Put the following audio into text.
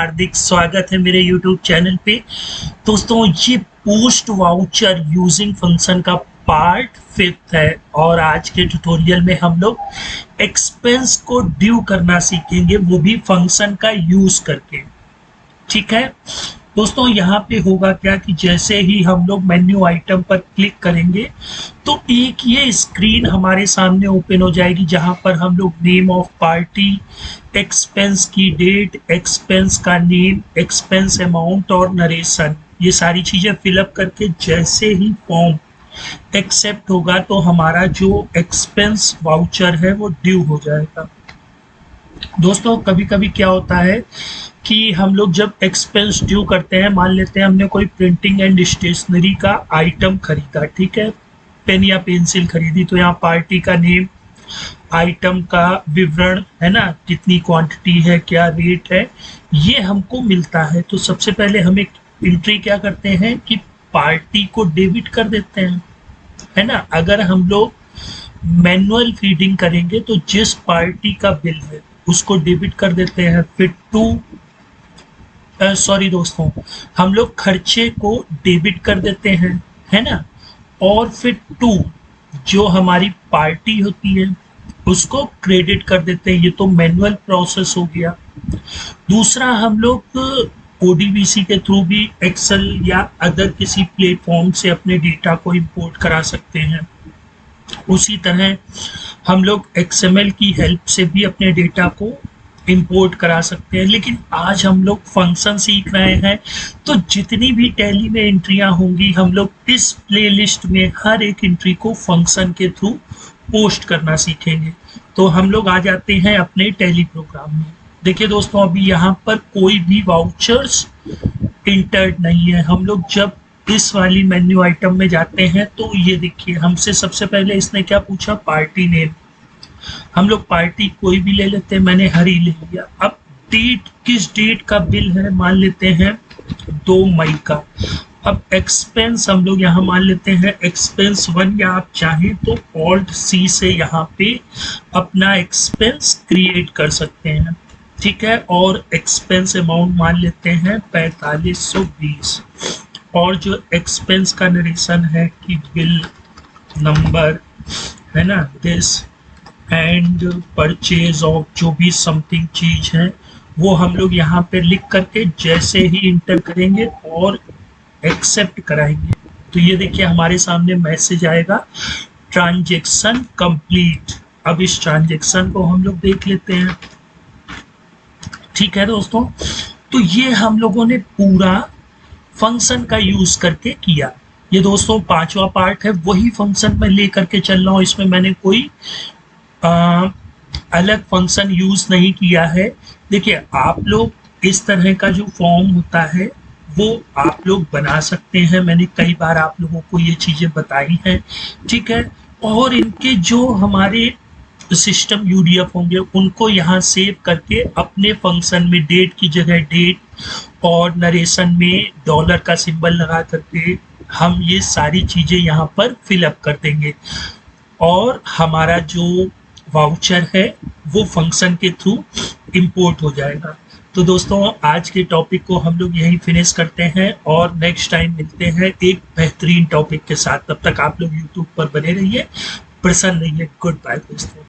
हार्दिक स्वागत है मेरे YouTube चैनल पे। दोस्तों ये पोस्ट वाउचर यूजिंग फंक्शन का पार्ट 5 है और आज के ट्यूटोरियल में हम लोग एक्सपेंस को ड्यू करना सीखेंगे, वो भी फंक्शन का यूज करके। ठीक है दोस्तों, यहाँ पे होगा क्या कि जैसे ही हम लोग मेन्यू आइटम पर क्लिक करेंगे तो एक ये स्क्रीन हमारे सामने ओपन हो जाएगी जहाँ पर हम लोग नेम ऑफ पार्टी, एक्सपेंस की डेट, एक्सपेंस का नेम, एक्सपेंस अमाउंट और नरेशन, ये सारी चीज़ें फिलअप करके जैसे ही फॉर्म एक्सेप्ट होगा तो हमारा जो एक्सपेंस वाउचर है वो ड्यू हो जाएगा। दोस्तों कभी कभी क्या होता है कि हम लोग जब एक्सपेंस ड्यू करते हैं, मान लेते हैं हमने कोई प्रिंटिंग एंड स्टेशनरी का आइटम खरीदा, ठीक है, पेन या पेंसिल खरीदी, तो यहाँ पार्टी का नेम, आइटम का विवरण है ना, कितनी क्वांटिटी है, क्या रेट है, ये हमको मिलता है। तो सबसे पहले हम एक एंट्री क्या करते हैं कि पार्टी को डेबिट कर देते हैं, है ना। अगर हम लोग मैनुअल फीडिंग करेंगे तो जिस पार्टी का बिल है उसको डेबिट कर देते हैं। फिर दोस्तों हम लोग खर्चे को डेबिट कर देते हैं, है ना, और फिर जो हमारी पार्टी होती है उसको क्रेडिट कर देते हैं। ये तो मैनुअल प्रोसेस हो गया। दूसरा, हम लोग ओडीबीसी के थ्रू भी एक्सेल या अदर किसी प्लेटफॉर्म से अपने डेटा को इंपोर्ट करा सकते हैं। उसी तरह हम लोग एक्सएमएल की हेल्प से भी अपने डेटा को इंपोर्ट करा सकते हैं। लेकिन आज हम लोग फंक्शन सीख रहे हैं तो जितनी भी टैली में एंट्रियां होंगी हम लोग इस प्लेलिस्ट में हर एक एंट्री को फंक्शन के थ्रू पोस्ट करना सीखेंगे। तो हम लोग आ जाते हैं अपने टैली प्रोग्राम में। देखिए दोस्तों, अभी यहाँ पर कोई भी वाउचर्स इंटर्ड नहीं है। हम लोग जब इस वाली मेन्यू आइटम में जाते हैं तो ये देखिए, हमसे सबसे पहले इसने क्या पूछा, पार्टी नेम। हम लोग पार्टी कोई भी ले लेते हैं, मैंने हरी ले लिया। अब डेट, किस डेट का बिल है, मान लेते हैं 2 मई का। अब एक्सपेंस हम लोग यहाँ मान लेते हैं एक्सपेंस 1, या आप चाहें तो ऑल्ट सी से यहाँ पे अपना एक्सपेंस क्रिएट कर सकते हैं, ठीक है। और एक्सपेंस अमाउंट मान लेते हैं 4520, और जो एक्सपेंस का नरेशन है कि बिल नंबर, है ना, दिस एंड परचेज ऑफ जो भी समथिंग चीज है वो हम लोग यहाँ पे लिख करके जैसे ही इंटर करेंगे और एक्सेप्ट कराएंगे तो ये देखिए हमारे सामने मैसेज आएगा, ट्रांजैक्शन कंप्लीट। अब इस ट्रांजैक्शन को हम लोग देख लेते हैं, ठीक है दोस्तों। तो ये हम लोगों ने पूरा फंक्शन का यूज करके किया। ये दोस्तों 5वां पार्ट है, वही फंक्शन मैं लेकर के चल रहा हूँ। इसमें मैंने कोई अलग फंक्शन यूज नहीं किया है। देखिए, आप लोग इस तरह का जो फॉर्म होता है वो आप लोग बना सकते हैं। मैंने कई बार आप लोगों को ये चीजें बताई हैं, ठीक है। और इनके जो हमारे सिस्टम यूडीएफ होंगे उनको यहाँ सेव करके अपने फंक्शन में डेट की जगह डेट और नरेशन में डॉलर का सिंबल लगा करके हम ये सारी चीजें यहाँ पर फिलअप कर देंगे और हमारा जो वाउचर है वो फंक्शन के थ्रू इंपोर्ट हो जाएगा। तो दोस्तों आज के टॉपिक को हम लोग यहीं फिनिश करते हैं और नेक्स्ट टाइम मिलते हैं एक बेहतरीन टॉपिक के साथ। तब तक आप लोग यूट्यूब पर बने रहिए, प्रसन्न रहिए। गुड बाय दोस्तों।